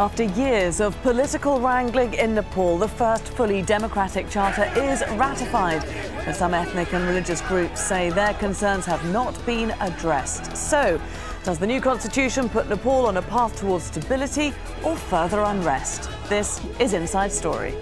After years of political wrangling in Nepal, the first fully democratic charter is ratified. But some ethnic and religious groups say their concerns have not been addressed. So, does the new constitution put Nepal on a path towards stability or further unrest? This is Inside Story.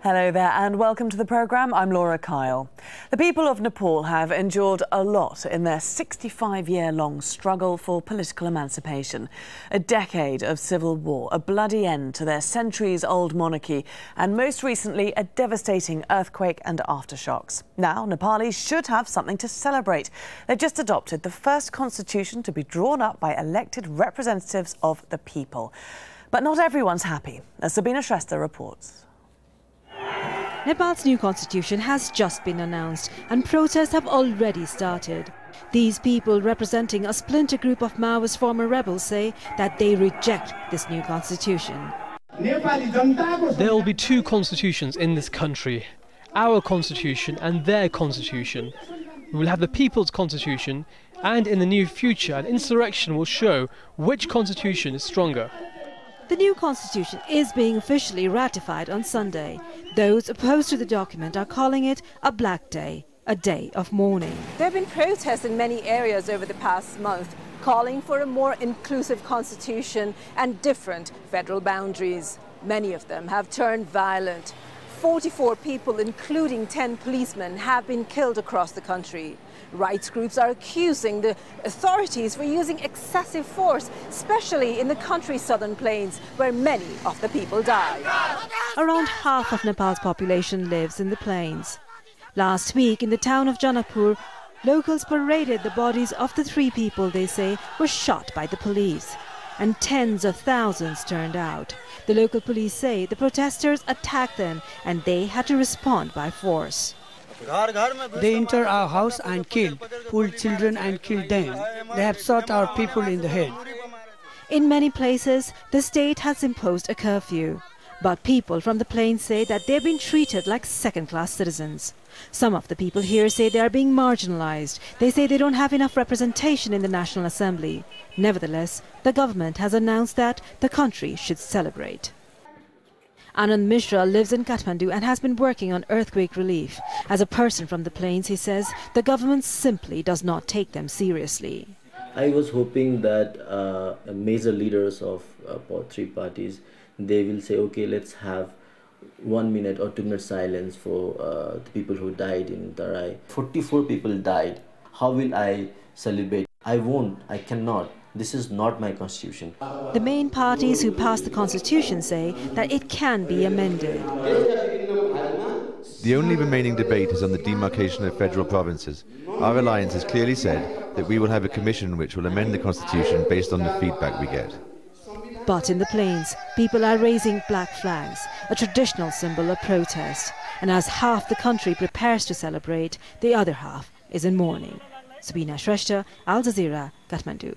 Hello there and welcome to the programme. I'm Laura Kyle. The people of Nepal have endured a lot in their 65-year-long struggle for political emancipation. A decade of civil war, a bloody end to their centuries-old monarchy, and most recently a devastating earthquake and aftershocks. Now, Nepalis should have something to celebrate. They've just adopted the first constitution to be drawn up by elected representatives of the people. But not everyone's happy, as Sabina Shrestha reports. Nepal's new constitution has just been announced and protests have already started. These people, representing a splinter group of Maoist former rebels, say that they reject this new constitution. There will be two constitutions in this country, our constitution and their constitution. We will have the people's constitution, and in the near future an insurrection will show which constitution is stronger. The new constitution is being officially ratified on Sunday. Those opposed to the document are calling it a black day, a day of mourning. There have been protests in many areas over the past month, calling for a more inclusive constitution and different federal boundaries. Many of them have turned violent. 44 people, including 10 policemen, have been killed across the country. Rights groups are accusing the authorities for using excessive force, especially in the country's southern plains, where many of the people died. Around half of Nepal's population lives in the plains. Last week, in the town of Janakpur, locals paraded the bodies of the 3 people they say were shot by the police. And tens of thousands turned out. The local police say the protesters attacked them and they had to respond by force. They entered our house and killed, pulled children and killed them. They have shot our people in the head. In many places, the state has imposed a curfew. But people from the plains say that they've been treated like second-class citizens. Some of the people here say they are being marginalized. They say they don't have enough representation in the National Assembly. Nevertheless, the government has announced that the country should celebrate. Anand Mishra lives in Kathmandu and has been working on earthquake relief. As a person from the plains, he says the government simply does not take them seriously. I was hoping that major leaders of 3 parties, they will say, okay, let's have 1 minute or 2 minute silence for the people who died in Tarai. 44 people died. How will I celebrate? I won't. I cannot. This is not my constitution. The main parties who passed the constitution say that it can be amended. The only remaining debate is on the demarcation of federal provinces. Our alliance has clearly said that we will have a commission which will amend the constitution based on the feedback we get. But in the plains, people are raising black flags, a traditional symbol of protest. And as half the country prepares to celebrate, the other half is in mourning. Sabina Shrestha, Al Jazeera, Kathmandu.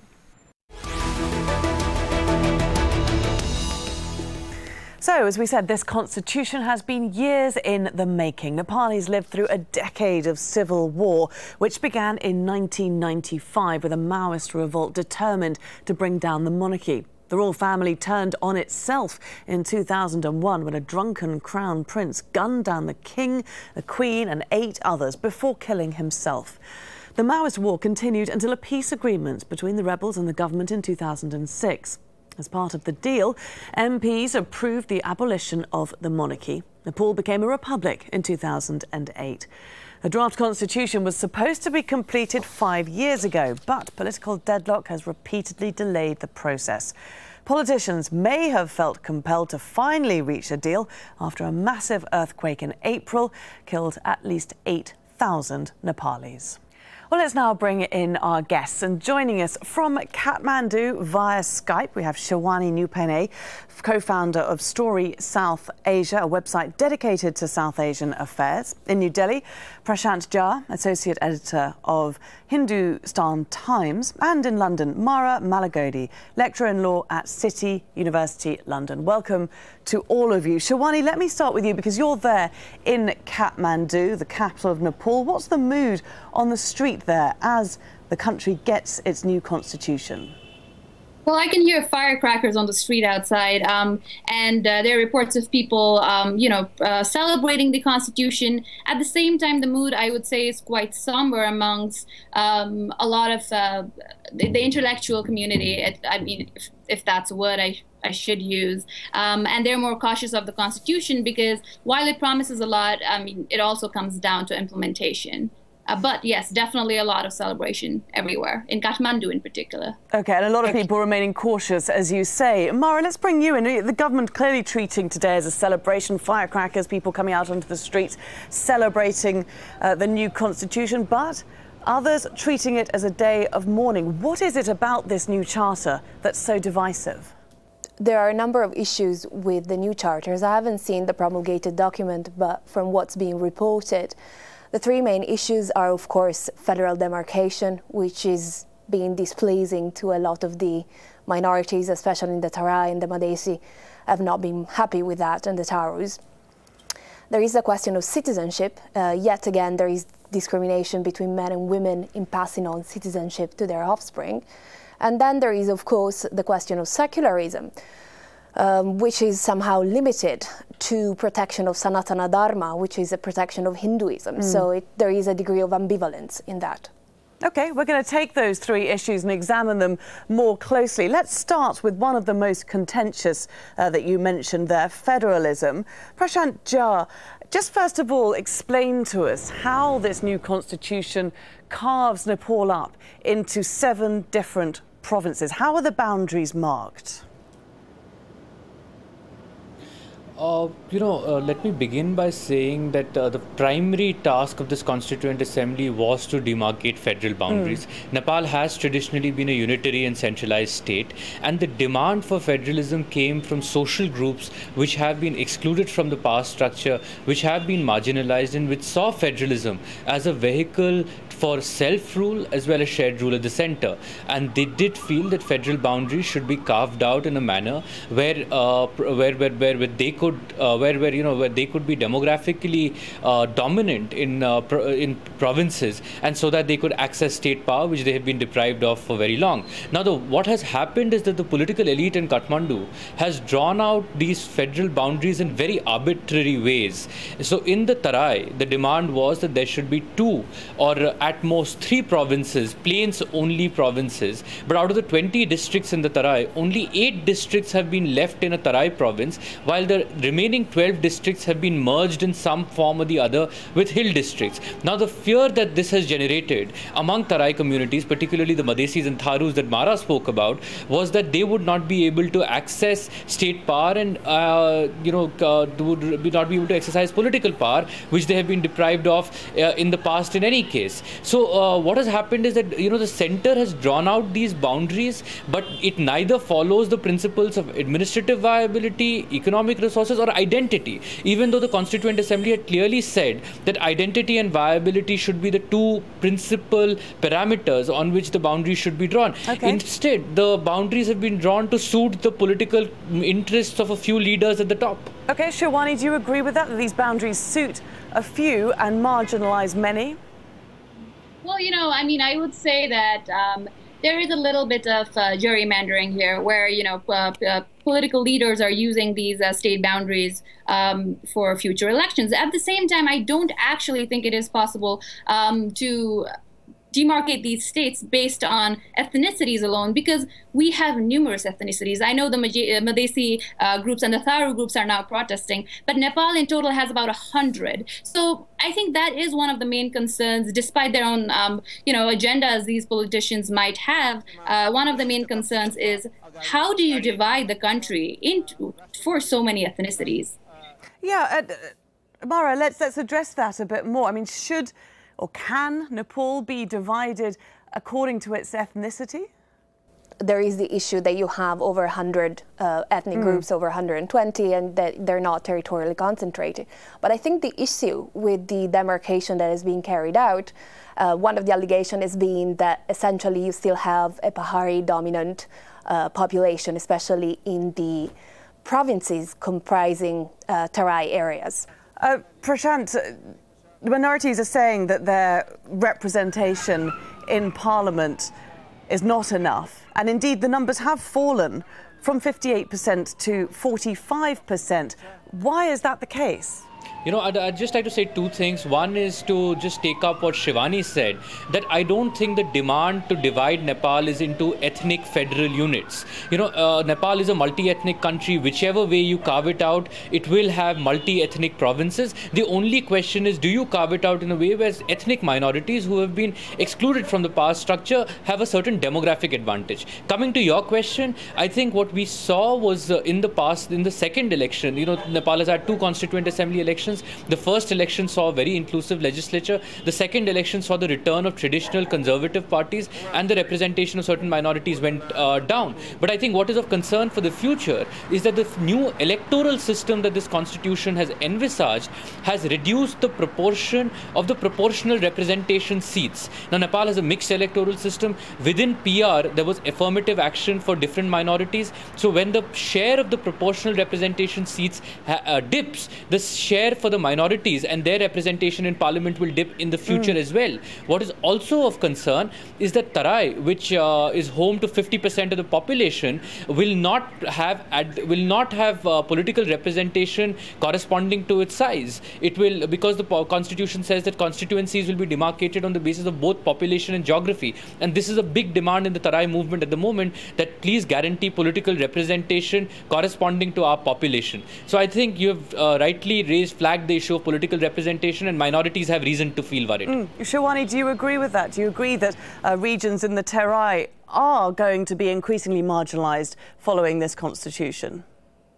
So, as we said, this constitution has been years in the making. Nepalis lived through a decade of civil war, which began in 1995 with a Maoist revolt determined to bring down the monarchy. The royal family turned on itself in 2001 when a drunken crown prince gunned down the king, the queen and 8 others before killing himself. The Maoist war continued until a peace agreement between the rebels and the government in 2006. As part of the deal, MPs approved the abolition of the monarchy. Nepal became a republic in 2008. A draft constitution was supposed to be completed 5 years ago, but political deadlock has repeatedly delayed the process. Politicians may have felt compelled to finally reach a deal after a massive earthquake in April killed at least 8,000 Nepalis. Well, let's now bring in our guests, and joining us from Kathmandu via Skype, we have Shawani Nupene, co-founder of Story South Asia, a website dedicated to South Asian affairs. In New Delhi, Prashant Jha, associate editor of Hindustan Times, and in London, Mara Malagodi, lecturer in law at City University, London. Welcome to all of you. Shawani, let me start with you because you're there in Kathmandu, the capital of Nepal. What's the mood on the street there as the country gets its new constitution? Well, I can hear firecrackers on the street outside, and there are reports of people, celebrating the Constitution. At the same time, the mood, I would say, is quite somber amongst a lot of the intellectual community. If that's a word I should use. And they're more cautious of the Constitution because while it promises a lot, it also comes down to implementation. But yes, definitely a lot of celebration everywhere, in Kathmandu in particular. OK, and a lot of people remaining cautious, as you say. Mara, let's bring you in. The government clearly treating today as a celebration, firecrackers, people coming out onto the streets, celebrating the new constitution, but others treating it as a day of mourning. What is it about this new charter that's so divisive? There are a number of issues with the new charters. I haven't seen the promulgated document, but from what's being reported, the three main issues are, of course, federal demarcation, which is being displeasing to a lot of the minorities, especially in the Tarai and the Madhesi, have not been happy with that, and the Tharos. There is a question of citizenship. Yet again, there is discrimination between men and women in passing on citizenship to their offspring. And then there is, of course, the question of secularism, which is somehow limited to protection of Sanatana Dharma, which is a protection of Hinduism. So there is a degree of ambivalence in that. OK, we're going to take those three issues and examine them more closely. Let's start with one of the most contentious that you mentioned there, federalism. Prashant Jha, just first of all, explain to us how this new constitution carves Nepal up into 7 different provinces. How are the boundaries marked? Let me begin by saying that the primary task of this Constituent Assembly was to demarcate federal boundaries. Nepal has traditionally been a unitary and centralized state, and the demand for federalism came from social groups which have been excluded from the power structure, which have been marginalized, and which saw federalism as a vehicle for self-rule as well as shared rule at the center. And they did feel that federal boundaries should be carved out in a manner where they could be demographically dominant in provinces, and so that they could access state power, which they have been deprived of for very long. Now, what has happened is that the political elite in Kathmandu has drawn out these federal boundaries in very arbitrary ways. So in the Tarai, the demand was that there should be 2 or at most 3 provinces, plains-only provinces. But out of the 20 districts in the Tarai, only 8 districts have been left in a Tarai province, while the remaining 12 districts have been merged in some form or the other with hill districts. Now, the fear that this has generated among Tarai communities, particularly the Madhesis and Tharus that Mara spoke about, was that they would not be able to access state power and would not be able to exercise political power, which they have been deprived of in the past in any case. So what has happened is that the center has drawn out these boundaries, but it neither follows the principles of administrative viability, economic resources, or identity, even though the Constituent Assembly had clearly said that identity and viability should be the 2 principal parameters on which the boundaries should be drawn. Okay. Instead, the boundaries have been drawn to suit the political interests of a few leaders at the top. OK, Shawani, do you agree with that these boundaries suit a few and marginalise many? Well, I would say that there is a little bit of gerrymandering here where, political leaders are using these state boundaries for future elections. At the same time, I don't actually think it is possible to demarcate these states based on ethnicities alone, because we have numerous ethnicities. I know the Madhesi groups and the Tharu groups are now protesting, but Nepal in total has about 100. So I think that is one of the main concerns, despite their own, agendas these politicians might have. One of the main concerns is, how do you divide the country for so many ethnicities? Yeah, Mara, let's address that a bit more. I mean, or can Nepal be divided according to its ethnicity? There is the issue that you have over 100 ethnic groups, over 120, and that they're not territorially concentrated. But I think the issue with the demarcation that is being carried out, one of the allegations is being that essentially you still have a Pahari dominant population, especially in the provinces comprising Tarai areas. Prashant, the minorities are saying that their representation in Parliament is not enough. And indeed, the numbers have fallen from 58% to 45%. Why is that the case? You know, I'd just like to say two things. One is to just take up what Shivani said, that I don't think the demand to divide Nepal is into ethnic federal units. You know, Nepal is a multi-ethnic country. Whichever way you carve it out, it will have multi-ethnic provinces. The only question is, do you carve it out in a way where ethnic minorities who have been excluded from the past structure have a certain demographic advantage? Coming to your question, I think what we saw was in the past, in the second election, you know, Nepal has had 2 constituent assembly elections. The first election saw a very inclusive legislature. The second election saw the return of traditional conservative parties, and the representation of certain minorities went down. But I think what is of concern for the future is that the new electoral system that this constitution has envisaged has reduced the proportion of the proportional representation seats. Now, Nepal has a mixed electoral system. Within PR, there was affirmative action for different minorities. So when the share of the proportional representation seats dips, the share for the minorities and their representation in parliament will dip in the future as well. What is also of concern is that Tarai, which is home to 50% of the population, will not have political representation corresponding to its size. It will, because the constitution says that constituencies will be demarcated on the basis of both population and geography. And this is a big demand in the Tarai movement at the moment, that please guarantee political representation corresponding to our population. So I think you have rightly flagged the issue of political representation, and minorities have reason to feel worried. Shivani, do you agree with that? Do you agree that regions in the Terai are going to be increasingly marginalised following this constitution?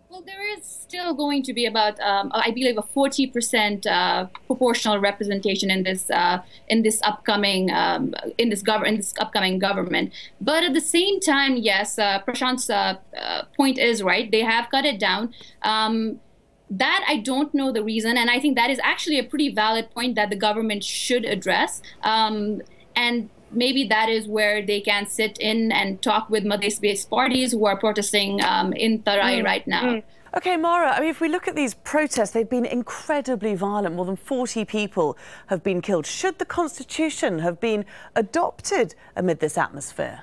Well, there is still going to be about, I believe, a 40% proportional representation in this upcoming government. But at the same time, yes, Prashant's point is right. They have cut it down. That I don't know the reason, and I think that is actually a pretty valid point that the government should address. And maybe that is where they can sit in and talk with Madhya-based parties who are protesting in Tarai right now. OK, Mara, I mean, if we look at these protests, they've been incredibly violent. More than 40 people have been killed. Should the constitution have been adopted amid this atmosphere?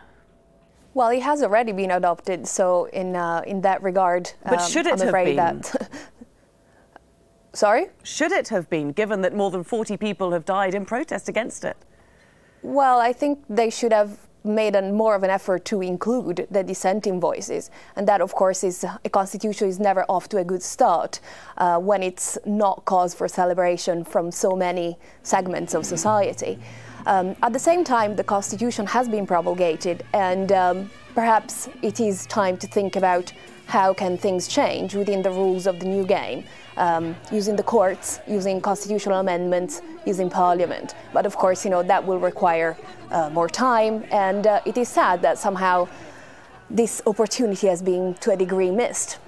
Well, it has already been adopted, so in that regard, but should it I'm afraid have been? That Sorry? Should it have been, given that more than 40 people have died in protest against it? Well, I think they should have made more of an effort to include the dissenting voices. And that, of course, is a constitution is never off to a good start when it's not cause for celebration from so many segments of society. At the same time, the constitution has been promulgated, and perhaps it is time to think about how can things change within the rules of the new game, using the courts, using constitutional amendments, using parliament. But of course, you know, that will require more time, and it is sad that somehow this opportunity has been to a degree missed.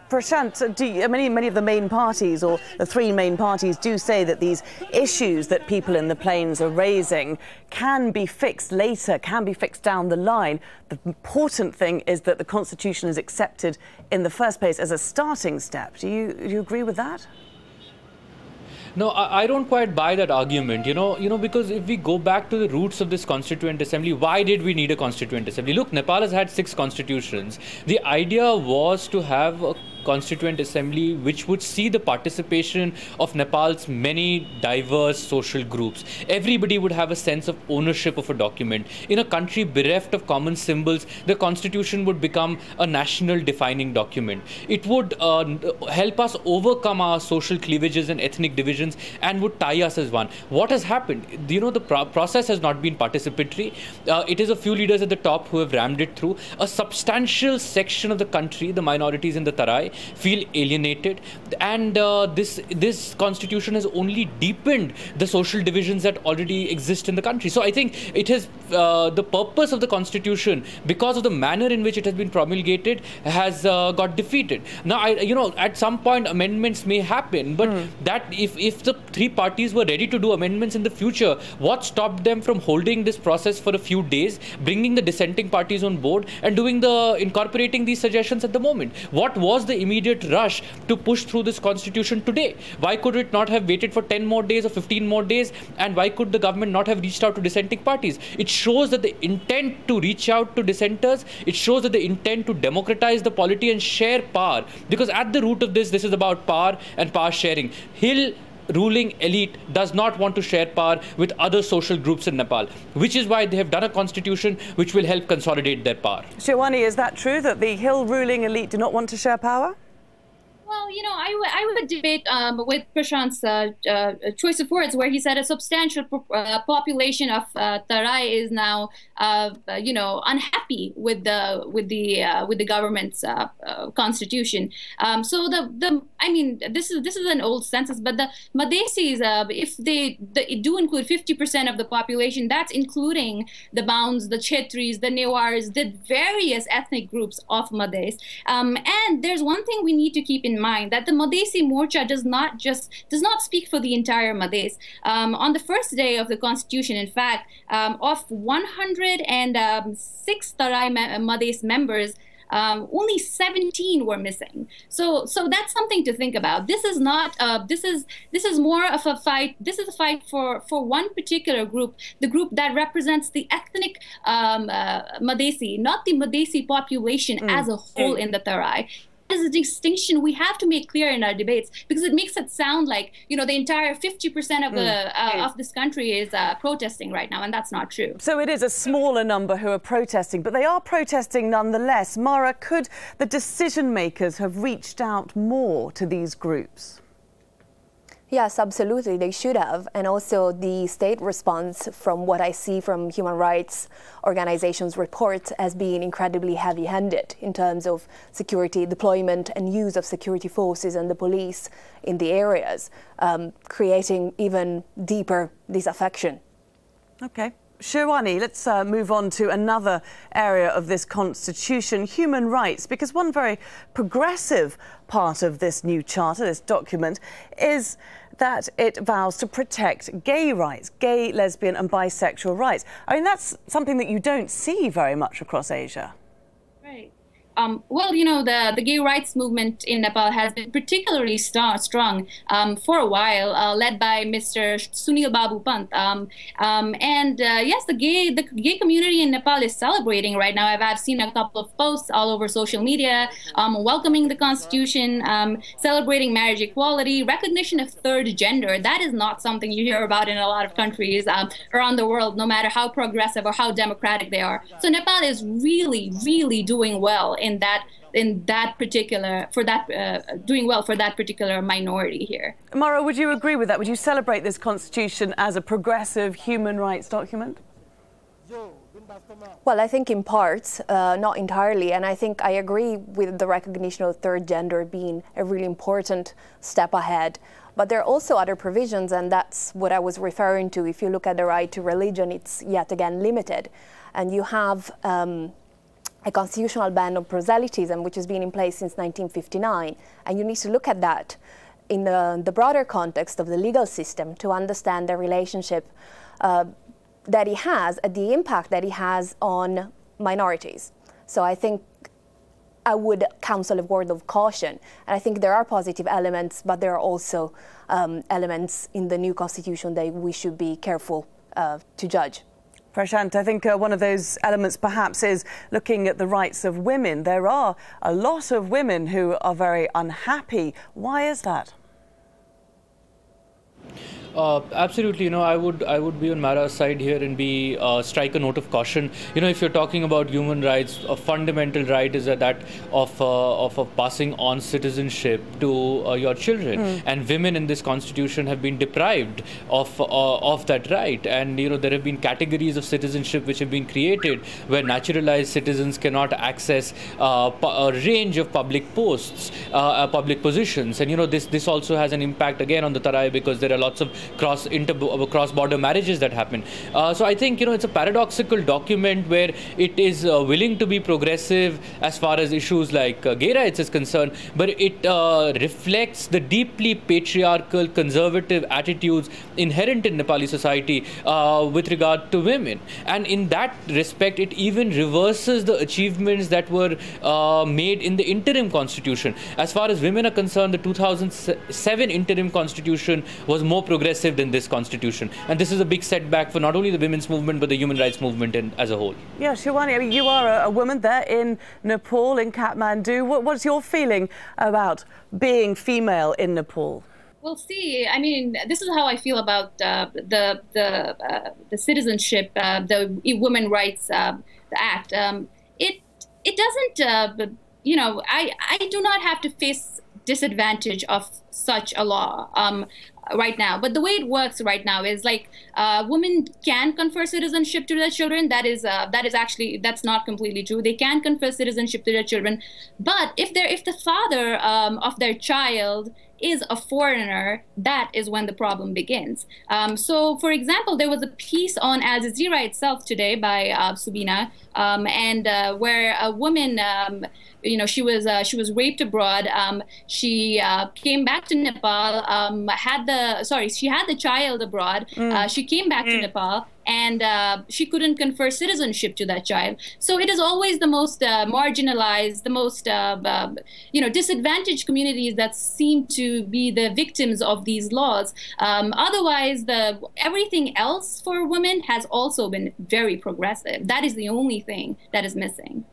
Prashant, many of the main parties, or the 3 main parties, do say that these issues that people in the plains are raising can be fixed later, can be fixed down the line. The important thing is that the constitution is accepted in the first place as a starting step. Do you agree with that? No, I don't quite buy that argument, you know, because if we go back to the roots of this Constituent Assembly, why did we need a Constituent Assembly? Look, Nepal has had 6 constitutions. The idea was to have a Constituent Assembly which would see the participation of Nepal's many diverse social groups. Everybody would have a sense of ownership of a document. In a country bereft of common symbols, the Constitution would become a national defining document. It would help us overcome our social cleavages and ethnic divisions and would tie us as one. What has happened? You know, the process has not been participatory. It is a few leaders at the top who have rammed it through. A substantial section of the country, the minorities in the Tarai, Tarai feel alienated, and this constitution has only deepened the social divisions that already exist in the country. So I think it has the purpose of the constitution, because of the manner in which it has been promulgated, has got defeated. Now, at some point amendments may happen, but that if the three parties were ready to do amendments in the future, what stopped them from holding this process for a few days, bringing the dissenting parties on board, and incorporating these suggestions at the moment? What was the immediate rush to push through this constitution today? Why could it not have waited for 10 more days or 15 more days? And why could the government not have reached out to dissenting parties? It shows that the intent to reach out to dissenters, it shows that the intent to democratize the polity and share power, because at the root of this is about power and power sharing. Hill ruling elite does not want to share power with other social groups in Nepal, which is why they have done a constitution which will help consolidate their power. Shirwani, is that true that the Hill ruling elite do not want to share power? Well, I would debate with Prashant's choice of words, where he said a substantial population of Tarai is now, unhappy with the government's constitution. So this is an old census, but the Madhesis, if they do include 50% of the population, that's including the Bounds, the Chetris, the Newars, the various ethnic groups of Madhes. And there's one thing we need to keep in mind, that the Madhesi Morcha does not speak for the entire Madhes. On the first day of the constitution, in fact, of 106 Tarai Madhes members, only 17 were missing. So that's something to think about. This is not. This is more of a fight. This is a fight for one particular group, the group that represents the ethnic Madhesi, not the Madhesi population as a whole in the Tarai. Is a distinction we have to make clear in our debates, because it makes it sound like the entire 50% of of this country is protesting right now, and that's not true. So it is a smaller number who are protesting, but they are protesting nonetheless. Mara, could the decision makers have reached out more to these groups? Yes, absolutely, they should have. And also the state response, from what I see from human rights organizations' reports, as being incredibly heavy-handed in terms of security deployment and use of security forces and the police in the areas, creating even deeper disaffection. Okay. Shirwani, let's move on to another area of this constitution, human rights, because one very progressive part of this new charter, this document, is that it vows to protect gay rights, gay, lesbian and bisexual rights. I mean, that's something that you don't see very much across Asia. Right. Well, the gay rights movement in Nepal has been particularly strong for a while, led by Mr. Sunil Babu Pant. Yes, the gay community in Nepal is celebrating right now. I've seen a couple of posts all over social media welcoming the constitution, celebrating marriage equality, recognition of third gender. That is not something you hear about in a lot of countries around the world, no matter how progressive or how democratic they are. So Nepal is really, really doing well doing well for that particular minority here. Mara, would you agree with that? Would you celebrate this constitution as a progressive human rights document? Well, I think in parts, not entirely, and I think I agree with the recognition of third gender being a really important step ahead. But there are also other provisions, and that's what I was referring to. If you look at the right to religion, it's yet again limited. And you have a constitutional ban on proselytism, which has been in place since 1959. And you need to look at that in the broader context of the legal system to understand the relationship that it has, the impact that it has on minorities. So I think I would counsel a word of caution. And I think there are positive elements, but there are also elements in the new constitution that we should be careful to judge. Prashant, I think one of those elements perhaps is looking at the rights of women. There are a lot of women who are very unhappy. Why is that? Absolutely, I would be on Mara's side here and be strike a note of caution. If you're talking about human rights, a fundamental right is that of passing on citizenship to your children, and women in this constitution have been deprived of that right. And there have been categories of citizenship which have been created where naturalized citizens cannot access a range of public posts, public positions, and this also has an impact again on the Tarai, because there are lots of cross-border marriages that happen. So I think it's a paradoxical document where it is willing to be progressive as far as issues like gay rights is concerned, but it reflects the deeply patriarchal, conservative attitudes inherent in Nepali society with regard to women. And in that respect, it even reverses the achievements that were made in the interim constitution. As far as women are concerned, the 2007 interim constitution was more progressive than this constitution, and this is a big setback for not only the women's movement but the human rights movement as a whole. Yeah, Shivani, I mean, you are a woman there in Nepal, in Kathmandu. What's your feeling about being female in Nepal? Well, see, I mean, this is how I feel about the citizenship, the Women Rights Act. It doesn't, I do not have to face disadvantage of such a law right now. But the way it works right now is like women can confer citizenship to their children. That is actually, that's not completely true. They can confer citizenship to their children, but if the father of their child is a foreigner, that is when the problem begins. So, for example, there was a piece on Al Jazeera itself today by Subina, and where a woman, she was raped abroad. She came back to Nepal, she had the child abroad. She came back to Nepal, and she couldn't confer citizenship to that child. So it is always the most marginalized, the most disadvantaged communities that seem to be the victims of these laws. Otherwise, everything else for women has also been very progressive. That is the only thing that is missing.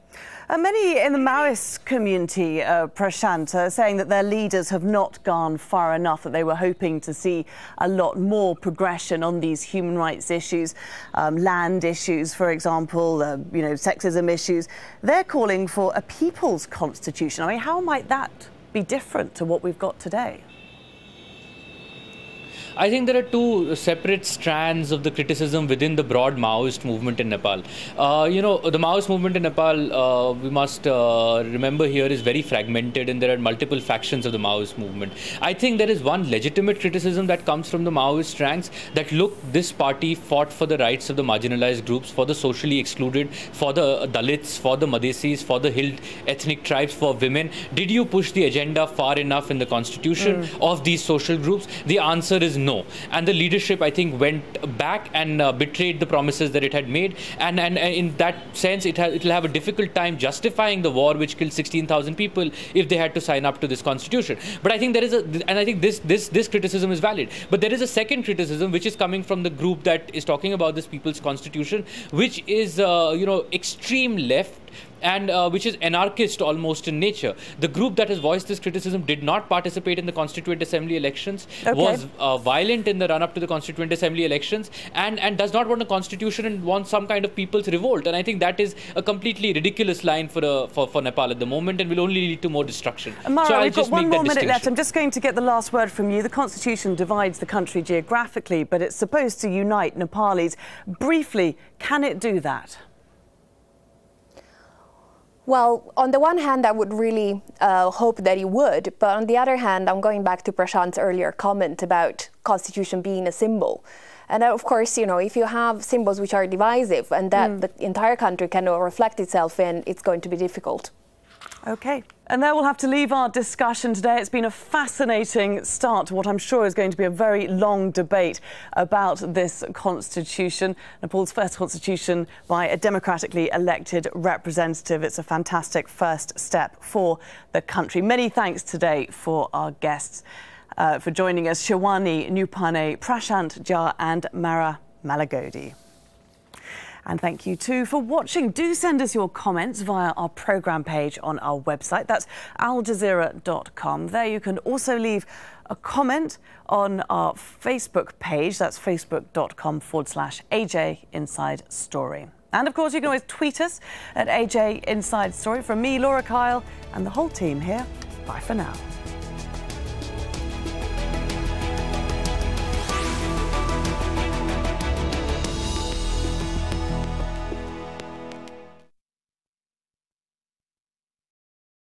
Many in the Maoist community, Prashant, are saying that their leaders have not gone far enough, that they were hoping to see a lot more progression on these human rights issues, land issues, for example, sexism issues. They're calling for a people's constitution. I mean, how might that be different to what we've got today? I think there are two separate strands of the criticism within the broad Maoist movement in Nepal. The Maoist movement in Nepal, we must remember here, is very fragmented, and there are multiple factions of the Maoist movement. I think there is one legitimate criticism that comes from the Maoist ranks that, look, this party fought for the rights of the marginalized groups, for the socially excluded, for the Dalits, for the Madhesis, for the hill ethnic tribes, for women. Did you push the agenda far enough in the constitution of these social groups? The answer is no. And the leadership, I think, went back and betrayed the promises that it had made. And in that sense, it'll have a difficult time justifying the war which killed 16,000 people if they had to sign up to this constitution. But I think there is and I think this criticism is valid. But there is a second criticism which is coming from the group that is talking about this people's constitution, which is, extreme left, and which is anarchist almost in nature. The group that has voiced this criticism did not participate in the Constituent Assembly elections, was violent in the run-up to the Constituent Assembly elections, and does not want a constitution and wants some kind of people's revolt. And I think that is a completely ridiculous line for Nepal at the moment, and will only lead to more destruction. Mara, so we've got one more minute left. I'm just going to get the last word from you. The Constitution divides the country geographically, but it's supposed to unite Nepalis. Briefly, can it do that? Well, on the one hand, I would really hope that it would. But on the other hand, I'm going back to Prashant's earlier comment about constitution being a symbol. And of course, if you have symbols which are divisive and that the entire country cannot reflect itself in, it's going to be difficult. OK. And there we'll have to leave our discussion today. It's been a fascinating start to what I'm sure is going to be a very long debate about this constitution, Nepal's first constitution by a democratically elected representative. It's a fantastic first step for the country. Many thanks today for our guests for joining us, Shivani Nupane, Prashant Jha and Mara Malagodi. And thank you too for watching. Do send us your comments via our programme page on our website. That's aljazeera.com. There you can also leave a comment on our Facebook page. That's facebook.com/AJ Inside Story. And of course, you can always tweet us at AJ Inside Story. From me, Laura Kyle, and the whole team here, bye for now.